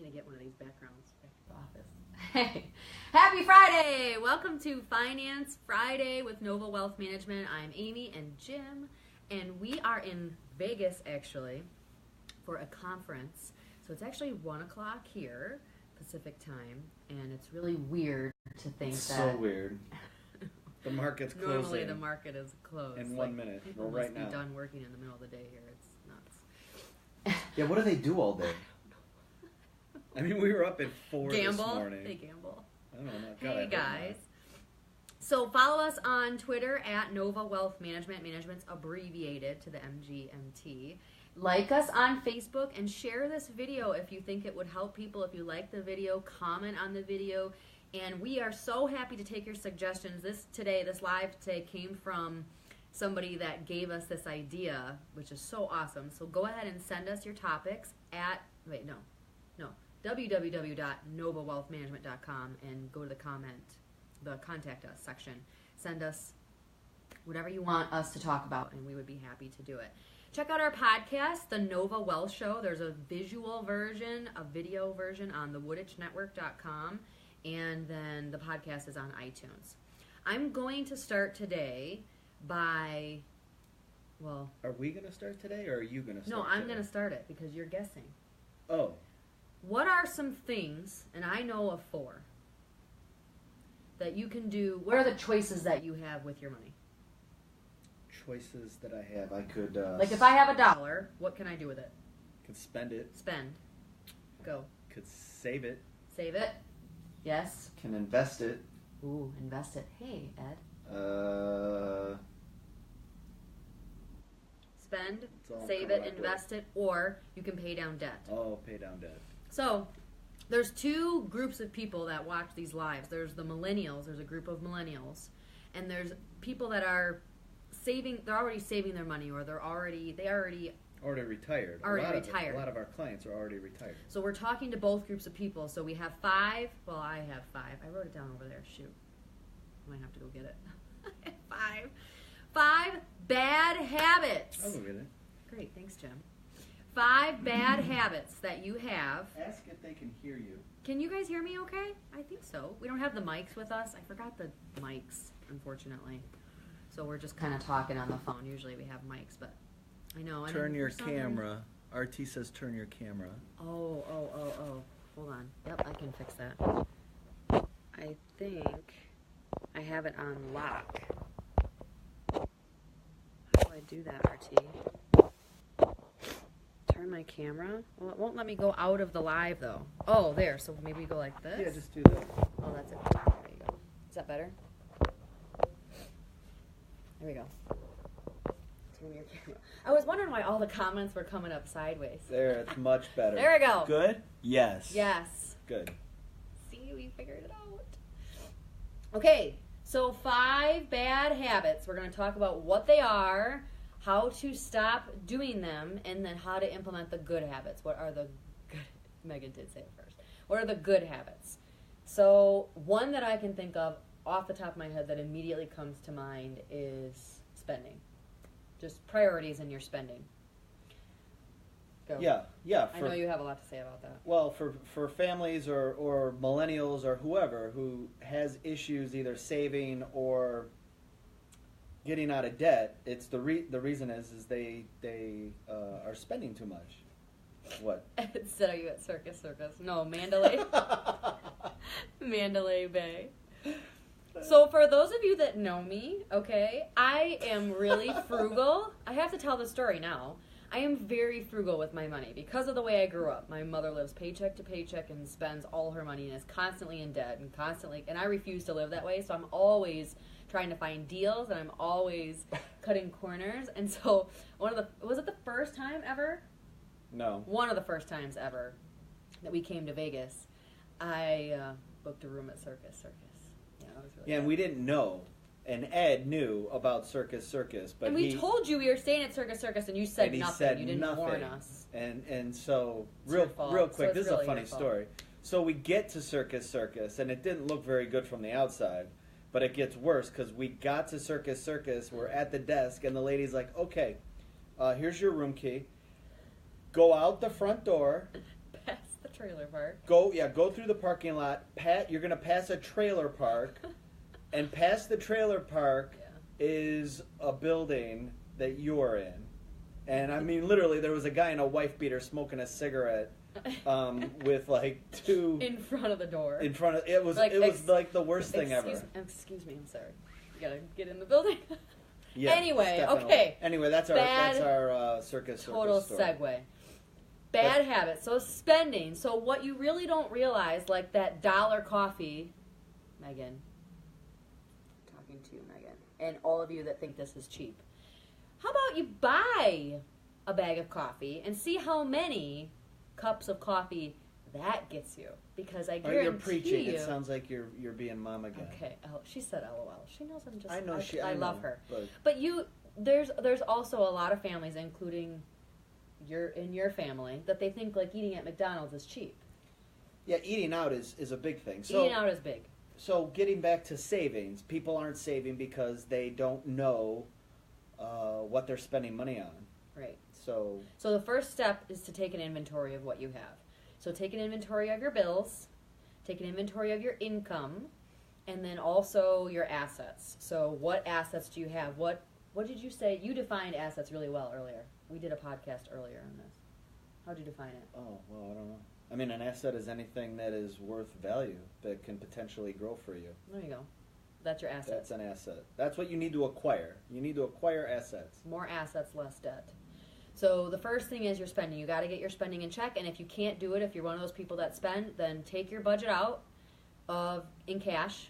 to get one of these backgrounds back to the office. Hey, happy Friday! Welcome to Finance Friday with Nova Wealth Management. I'm Amy and Jim, and we are in Vegas, actually, for a conference. So it's actually 1 o'clock here, Pacific time, and it's really weird to think it's that... so weird. The market's closing. Normally the market is closed. In 1 minute, or right now. People must be done working in the middle of the day here. It's nuts. Yeah, what do they do all day? I mean, we were up at 4 Gamble. this morning. They gamble. I don't know. God, hey, I guys. So follow us on Twitter at Nova Wealth Management. Management's abbreviated to the MGMT. Like us on Facebook and share this video if you think it would help people. If you like the video, comment on the video. And we are so happy to take your suggestions. This live today came from somebody that gave us this idea, which is so awesome. So go ahead and send us your topics at, www.novawealthmanagement.com and go to the contact us section. Send us whatever you want us to talk about, and we would be happy to do it. Check out our podcast, The Nova Wealth Show. There's a visual version, a video version on thewooditchnetwork.com, and then the podcast is on iTunes. I'm going to start today by, well... Are we going to start today, or are you going to start No, I'm today? going to start it because you're guessing. Oh. What are some things, and I know of 4, that you can do? What are the choices that you have with your money? Choices that I have. I could... like if I have $1, what can I do with it? Could spend it. Spend. Go. Could save it. Save it. Yes. Can invest it. Ooh, invest it. Hey, Ed. Spend, save it, invest it, or you can pay down debt. Oh, pay down debt. So, there's 2 groups of people that watch these lives. There's the millennials. There's a group of millennials, and there's people that are saving. They're already saving their money, or they already retired. Already a retired. A lot of our clients are already retired. So we're talking to both groups of people. So we have 5. Well, I have 5. I wrote it down over there. Shoot, I might have to go get it. 5 bad habits. I'll go get it. Great, thanks, Jim. 5 bad habits that you have. Ask if they can hear you. Can you guys hear me okay? I think so. We don't have the mics with us. I forgot the mics, unfortunately. So we're just kind of talking on the phone. Usually we have mics, but I know. Turn your camera. RT says turn your camera. Oh. Hold on. Yep, I can fix that. I think I have it on lock. How do I do that, RT? Turn my camera? Well, it won't let me go out of the live, though. Oh, there. So maybe go like this? Yeah, just do that. Oh, that's it. There you go. Is that better? There we go. Turn your camera. I was wondering why all the comments were coming up sideways. There, it's much better. There we go. Good? Yes. Yes. Good. See, we figured it out. Okay, so 5 bad habits. We're going to talk about what they are, how to stop doing them, and then how to implement the good habits. What are the good... Megan did say it first. What are the good habits? So one that I can think of off the top of my head that immediately comes to mind is spending. Just priorities in your spending. Go. Yeah. I know you have a lot to say about that. Well, for families or millennials or whoever who has issues either saving or getting out of debt, it's the reason is they are spending too much. What? Said, are you at Circus? No, Mandalay. Mandalay Bay. So for those of you that know me, okay, I am really frugal. I have to tell the story now. I am very frugal with my money because of the way I grew up. My mother lives paycheck to paycheck and spends all her money and is constantly in debt and I refuse to live that way. So I'm always trying to find deals and I'm always cutting corners. And so was it the first time ever? No. One of the first times ever that we came to Vegas, I booked a room at Circus. Yeah, and we didn't know. And Ed knew about Circus, but and we told you we were staying at Circus, and you said nothing. You didn't warn us. And so it's real quick, so this really is a funny story. So we get to Circus, and it didn't look very good from the outside, but it gets worse because we got to Circus. We're at the desk, and the lady's like, "Okay, here's your room key. Go out the front door." trailer park. Go through the parking lot. You're going to pass a trailer park, and past the trailer park is a building that you're in. And I mean, literally, there was a guy in a wife beater smoking a cigarette with like two in front of the door. In front of it was like the worst thing ever. Excuse me, I'm sorry. You gotta get in the building. Yeah. Anyway, okay. Anyway, that's our circus total story. segue. Bad habits. So spending. So what you really don't realize, like that dollar coffee, Megan. Talking to you, Megan, and all of you that think this is cheap. How about you buy a bag of coffee and see how many cups of coffee that gets you? Because I guarantee you're preaching. you. It sounds like you're being mom again. Okay. Oh, she said LOL. She knows I'm just. I know I love know, her. But there's also a lot of families, including your family, that they think like eating at McDonald's is cheap. Yeah, eating out is a big thing. Eating out is big. So getting back to savings, people aren't saving because they don't know what they're spending money on. Right. So the first step is to take an inventory of what you have. So take an inventory of your bills, take an inventory of your income, and then also your assets. So what assets do you have? What did you say? You defined assets really well earlier. We did a podcast earlier on this. How did you define it? Oh, well, I don't know. I mean, an asset is anything that is worth value that can potentially grow for you. There you go. That's your asset. That's an asset. That's what you need to acquire. You need to acquire assets. More assets, less debt. So the first thing is your spending. You got to get your spending in check, and if you can't do it, if you're one of those people that spend, then take your budget out in cash,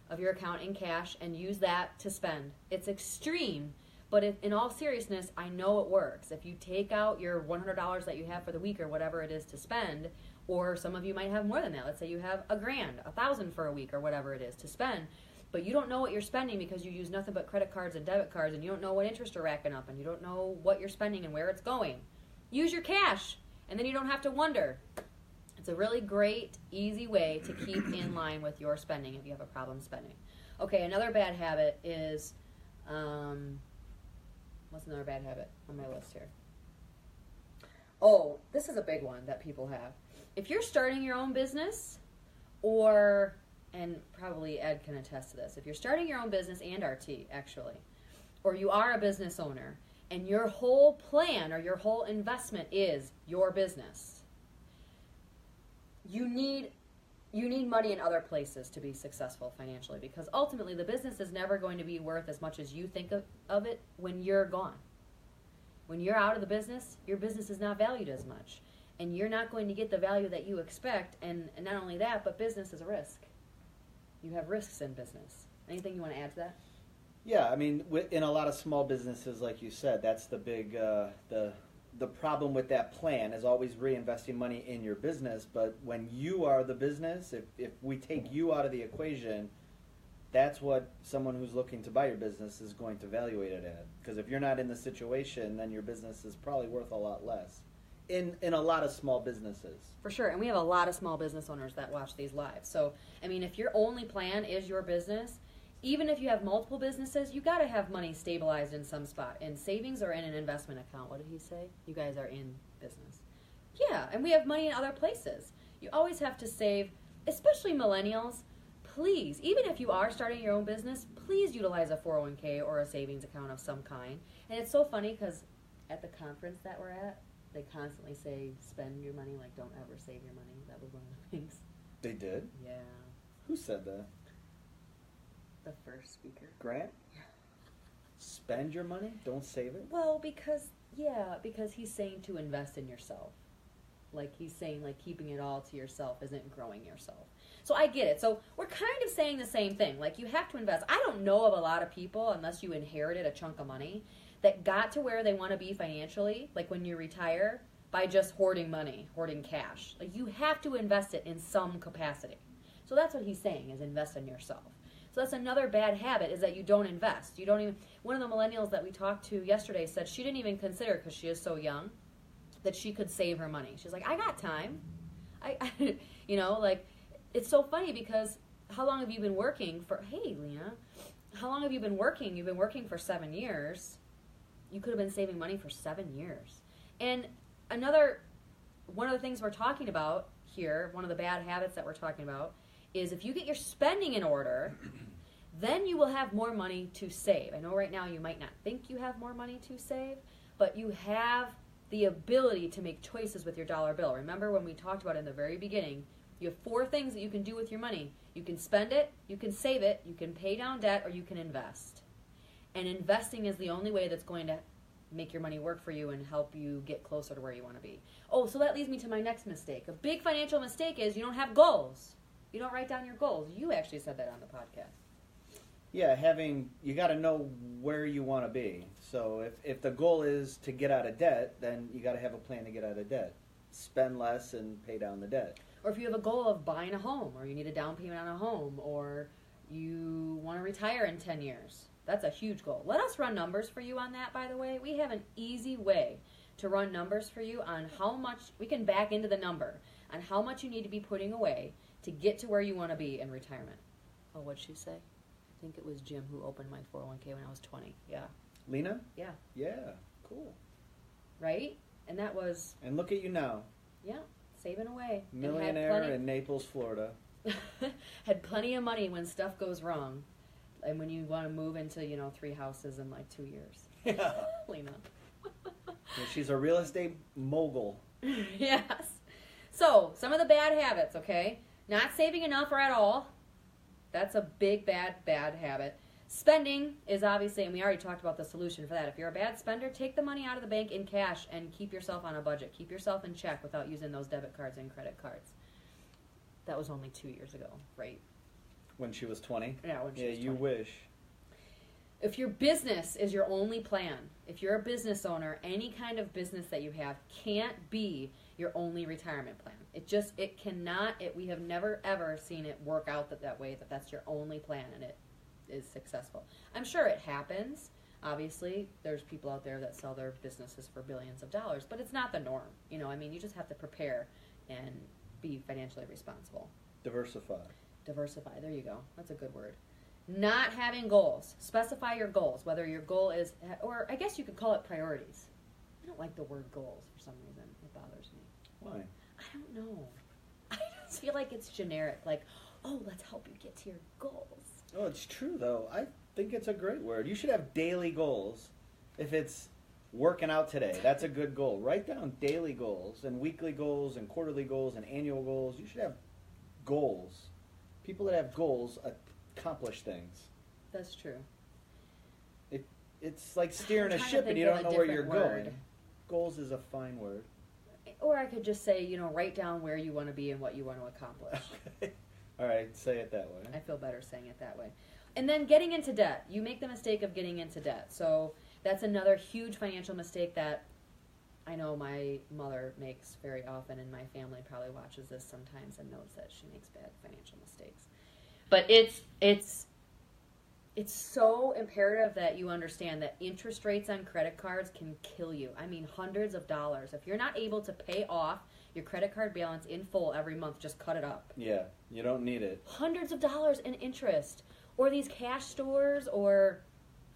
of your account in cash, and use that to spend. It's extreme, but in all seriousness, I know it works. If you take out your $100 that you have for the week or whatever it is to spend, or some of you might have more than that. Let's say you have $1,000, $1,000 for a week or whatever it is to spend, but you don't know what you're spending because you use nothing but credit cards and debit cards, and you don't know what interest are racking up, and you don't know what you're spending and where it's going. Use your cash, and then you don't have to wonder. It's a really great, easy way to keep in line with your spending if you have a problem spending. Okay, another bad habit is, what's another bad habit on my list here? Oh, this is a big one that people have. If you're starting your own business, and probably Ed can attest to this, if you're starting your own business, and RT actually, or you are a business owner, and your whole plan or your whole investment is your business, you need money in other places to be successful financially, because ultimately the business is never going to be worth as much as you think of it when you're gone. When you're out of the business, your business is not valued as much, and you're not going to get the value that you expect. And not only that, but business is a risk. You have risks in business. Anything you want to add to that? Yeah, I mean, in a lot of small businesses, like you said, that's the big the problem with that plan is always reinvesting money in your business. But when you are the business, if we take you out of the equation, that's what someone who's looking to buy your business is going to evaluate it at. Because if you're not in the situation, then your business is probably worth a lot less. In a lot of small businesses. For sure, and we have a lot of small business owners that watch these lives. So, I mean, if your only plan is your business, even if you have multiple businesses, you got to have money stabilized in some spot, in savings or in an investment account. What did he say? You guys are in business. Yeah, and we have money in other places. You always have to save, especially millennials. Please, even if you are starting your own business, please utilize a 401k or a savings account of some kind. And it's so funny because at the conference that we're at, they constantly say, spend your money, like don't ever save your money. That was one of the things. They did? Yeah. Who said that? The first speaker. Grant? Yeah. Spend your money? Don't save it? Well, because he's saying to invest in yourself. Like he's saying, like keeping it all to yourself isn't growing yourself. So I get it. So we're kind of saying the same thing. Like you have to invest. I don't know of a lot of people, unless you inherited a chunk of money, that got to where they want to be financially, like when you retire, by just hoarding money, hoarding cash. Like you have to invest it in some capacity. So that's what he's saying, is invest in yourself. So that's another bad habit, is that you don't invest. You don't even, one of the millennials that we talked to yesterday said she didn't even consider, because she is so young, that she could save her money. She's like, I got time. You know, like, it's so funny because how long have you been working for, hey, Lena, how long have you been working? You've been working for 7 years. You could have been saving money for 7 years. And another one of the things we're talking about here, one of the bad habits that we're talking about, is if you get your spending in order, then you will have more money to save. I know right now you might not think you have more money to save, but you have the ability to make choices with your dollar bill. Remember when we talked about in the very beginning, you have 4 things that you can do with your money. You can spend it, you can save it, you can pay down debt, or you can invest. And investing is the only way that's going to make your money work for you and help you get closer to where you want to be. Oh, so that leads me to my next mistake. A big financial mistake is you don't have goals. You don't write down your goals. You actually said that on the podcast. Yeah, you got to know where you want to be. So if the goal is to get out of debt, then you got to have a plan to get out of debt. Spend less and pay down the debt. Or if you have a goal of buying a home, or you need a down payment on a home, or you want to retire in 10 years. That's a huge goal. Let us run numbers for you on that, by the way. We have an easy way to run numbers for you on how much, we can back into the number, on how much you need to be putting away to get to where you want to be in retirement. Oh, what'd she say? I think it was Jim who opened my 401k when I was 20. Yeah. Lena? Yeah. Yeah, cool. Right? And that was... And look at you now. Yeah, saving away. Millionaire in Naples, Florida. Had plenty of money when stuff goes wrong. And when you want to move into, 3 houses in like 2 years. Yeah. Lena. Yeah, she's a real estate mogul. Yes. So, some of the bad habits, okay? Not saving enough or at all. That's a big, bad habit. Spending is obviously, and we already talked about the solution for that. If you're a bad spender, take the money out of the bank in cash and keep yourself on a budget. Keep yourself in check without using those debit cards and credit cards. That was only 2 years ago, right? When she was 20? Yeah, when she was 20. Yeah, you wish. If your business is your only plan, if you're a business owner, any kind of business that you have can't be your only retirement plan. It cannot, we have never ever seen it work out that way, that's your only plan and it is successful. I'm sure it happens. Obviously, there's people out there that sell their businesses for billions of dollars, but it's not the norm. You just have to prepare and be financially responsible. Diversify, there you go. That's a good word. Not having goals. Specify your goals, whether your goal is, or I guess you could call it priorities. I don't like the word goals for some reason. It bothers me. Why? I don't know. I just feel like it's generic, like, oh, let's help you get to your goals. Oh, it's true, though. I think it's a great word. You should have daily goals. If it's working out today, that's a good goal. Write down daily goals and weekly goals and quarterly goals and annual goals. You should have goals. People that have goals accomplish things. That's true. It's like steering a ship and you don't know where you're going. Goals is a fine word. Or I could just say, write down where you want to be and what you want to accomplish. Okay. All right, say it that way. I feel better saying it that way. And then getting into debt. You make the mistake of getting into debt. So that's another huge financial mistake that I know my mother makes very often, and my family probably watches this sometimes and knows that she makes bad financial mistakes. But it's so imperative that you understand that interest rates on credit cards can kill you. I mean, hundreds of dollars. If you're not able to pay off your credit card balance in full every month, just cut it up. Yeah, you don't need it. Hundreds of dollars in interest. Or these cash stores or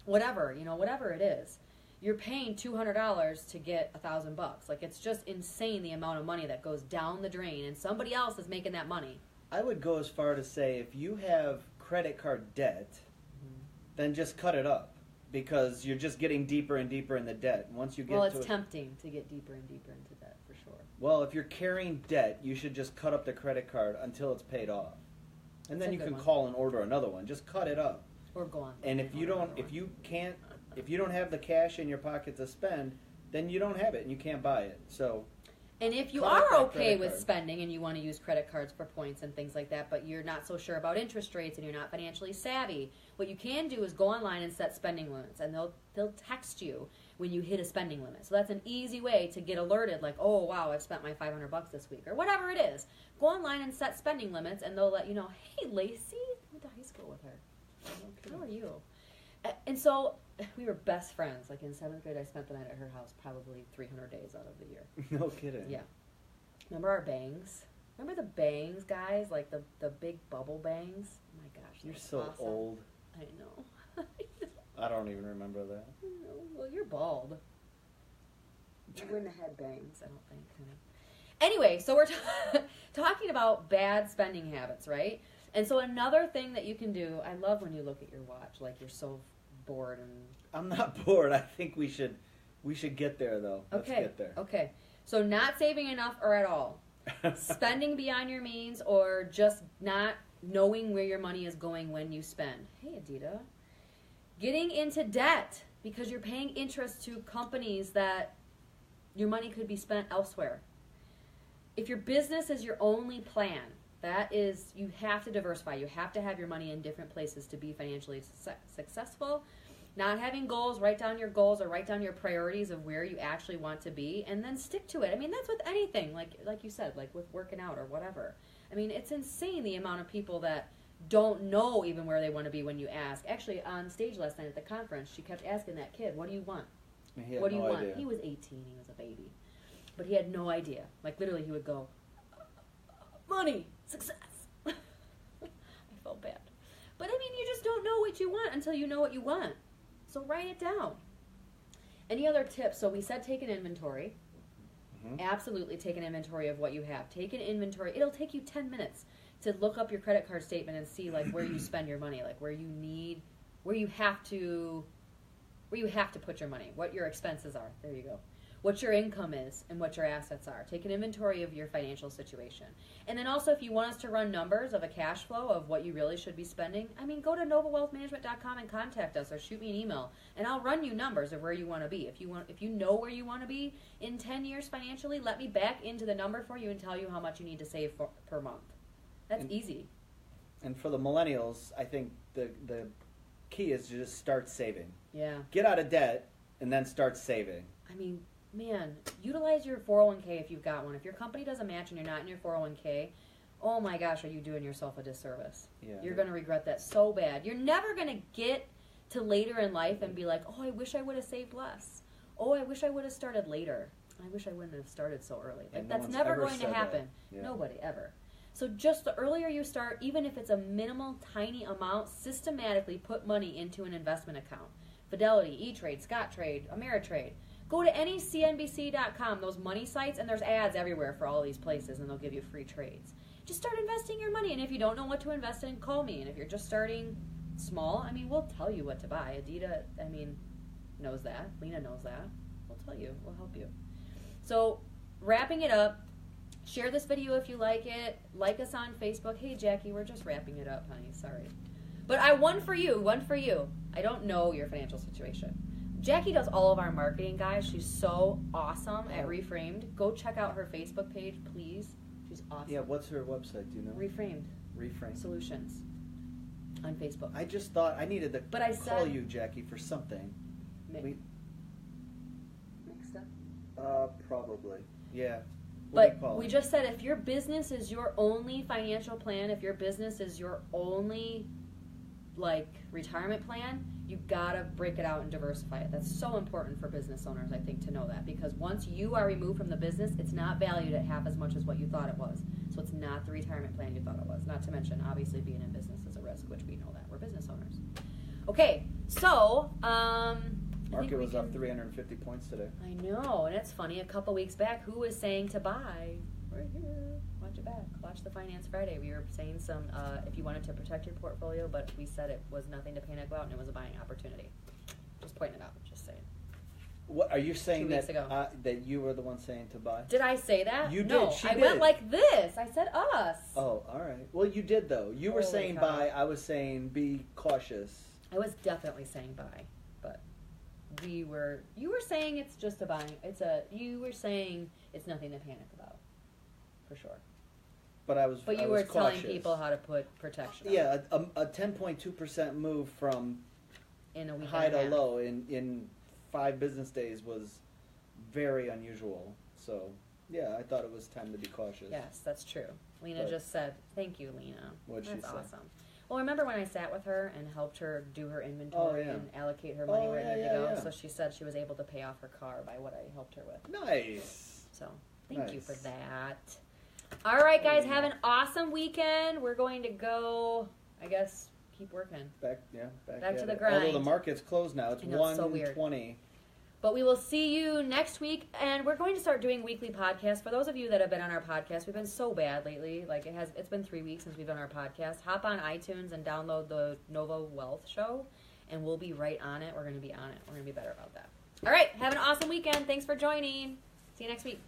whatever, whatever it is. You're paying $200 to get $1,000. Like, it's just insane the amount of money that goes down the drain, and somebody else is making that money. I would go as far to say if you have credit card debt, then just cut it up because you're just getting deeper and deeper in the debt. Once you get it's tempting to get deeper and deeper into debt for sure. Well, if you're carrying debt, you should just cut up the credit card until it's paid off, and then you can call and order another one. Just cut it up. Or go on. And if you don't have the cash in your pocket to spend, then you don't have it and you can't buy it. So. And if you are okay with spending and you want to use credit cards for points and things like that, but you're not so sure about interest rates and you're not financially savvy, what you can do is go online and set spending limits, and they'll text you when you hit a spending limit. So that's an easy way to get alerted, like, oh, wow, I've spent my $500 this week, or whatever it is. Go online and set spending limits, and they'll let you know, hey, Lacey, I went to high school with her. How are you? And so we were best friends. Like in 7th grade, I spent the night at her house probably 300 days out of the year. No kidding. Yeah. Remember our bangs? Remember the bangs, guys? Like the big bubble bangs? Oh my gosh. You're so awesome. old. I know. I don't even remember that. No. Well, you're bald. You wouldn't have had bangs, I don't think. Anyway, so we're talking about bad spending habits, right? And so another thing that you can do, I love when you look at your watch, like you're so bored and... I'm not bored. I think we should get there, though. Let's get there. Okay. So not saving enough or at all. Spending beyond your means or just not knowing where your money is going when you spend. Hey, Adita. Getting into debt because you're paying interest to companies that your money could be spent elsewhere. If your business is your only plan, that is, you have to diversify. You have to have your money in different places to be financially successful. Not having goals, write down your goals or write down your priorities of where you actually want to be and then stick to it. I mean, that's with anything, like you said, like with working out or whatever. I mean, it's insane the amount of people that don't know even where they want to be when you ask. Actually, on stage last night at the conference, she kept asking that kid, what do you want? What do you want? He was 18, he was a baby. But he had no idea. Like, literally, he would go, money, success. I felt bad. But, I mean, you just don't know what you want until you know what you want. So write it down. Any other tips? So we said take an inventory. Mm-hmm. Absolutely take an inventory of what you have. Take an inventory. It'll take you 10 minutes to look up your credit card statement and see like where you spend your money, like where you have to put your money, what your expenses are. There you go. What your income is and what your assets are. Take an inventory of your financial situation. And then also if you want us to run numbers of a cash flow of what you really should be spending, I mean, go to novawealthmanagement.com and contact us or shoot me an email and I'll run you numbers of where you want to be. If you know where you want to be in 10 years financially, let me back into the number for you and tell you how much you need to save per month. That's easy. And for the millennials, I think the key is to just start saving. Yeah. Get out of debt and then start saving. I mean, man, utilize your 401k if you've got one. If your company doesn't match and you're not in your 401k, oh my gosh, are you doing yourself a disservice? Yeah. You're going to regret that so bad. You're never going to get to later in life and be like, oh, I wish I would have saved less. Oh, I wish I would have started later. I wish I wouldn't have started so early. Like, that's never going to happen. Yeah. Nobody, ever. So just the earlier you start, even if it's a minimal, tiny amount, systematically put money into an investment account. Fidelity, E-Trade, Scottrade, Ameritrade. Go to any CNBC.com, those money sites, and there's ads everywhere for all these places, and they'll give you free trades. Just start investing your money, and if you don't know what to invest in, call me. And if you're just starting small, I mean, we'll tell you what to buy. Adita, I mean, knows that. Lena knows that. We'll tell you. We'll help you. So, wrapping it up, share this video if you like it. Like us on Facebook. Hey, Jackie, we're just wrapping it up, honey. Sorry. But one for you. I don't know your financial situation. Jackie does all of our marketing, guys. She's so awesome at Reframed. Go check out her Facebook page, please. She's awesome. Yeah, what's her website? Do you know? Reframed Solutions on Facebook. I just thought I needed to call you, Jackie, for something. Mixed up? Probably. Yeah. But we just said if your business is your only financial plan, if your business is your only retirement plan, you gotta break it out and diversify it. That's so important for business owners, I think, to know that, because once you are removed from the business, it's not valued at half as much as what you thought it was. So it's not the retirement plan you thought it was. Not to mention, obviously, being in business is a risk, which we know that. We're business owners. Okay, so market was up 350 points today. I know, and it's funny. A couple weeks back, who was saying to buy? Right here. Watch it back. Watch the Finance Friday. We were saying some, if you wanted to protect your portfolio, but we said it was nothing to panic about and it was a buying opportunity. Just pointing it out. Just saying. What are you saying that you were the one saying to buy? Did I say that? You no, did. She I did. went like this. I said us. Oh, all right. Well, you did though. You were saying buy. I was saying be cautious. I was definitely saying buy, but you were saying it's just a buying. You were saying it's nothing to panic about, for sure. But you were telling people how to put protection on. Yeah, a 10.2% move from in a week high to low in 5 business days was very unusual. So, yeah, I thought it was time to be cautious. Yes, that's true. Lena just said, thank you, Lena. What'd she say? That's awesome. Well, remember when I sat with her and helped her do her inventory and allocate her money where it needed to go? Yeah. So she said she was able to pay off her car by what I helped her with. Nice. So, thank you for that. All right, guys, have an awesome weekend. We're going to go, I guess, keep working. Back to the grind. Although the market's closed now. It's 1:20. But we will see you next week, and we're going to start doing weekly podcasts. For those of you that have been on our podcast, we've been so bad lately. Like it's been 3 weeks since we've done our podcast. Hop on iTunes and download the Nova Wealth Show, and we'll be right on it. We're going to be on it. We're going to be better about that. All right, have an awesome weekend. Thanks for joining. See you next week.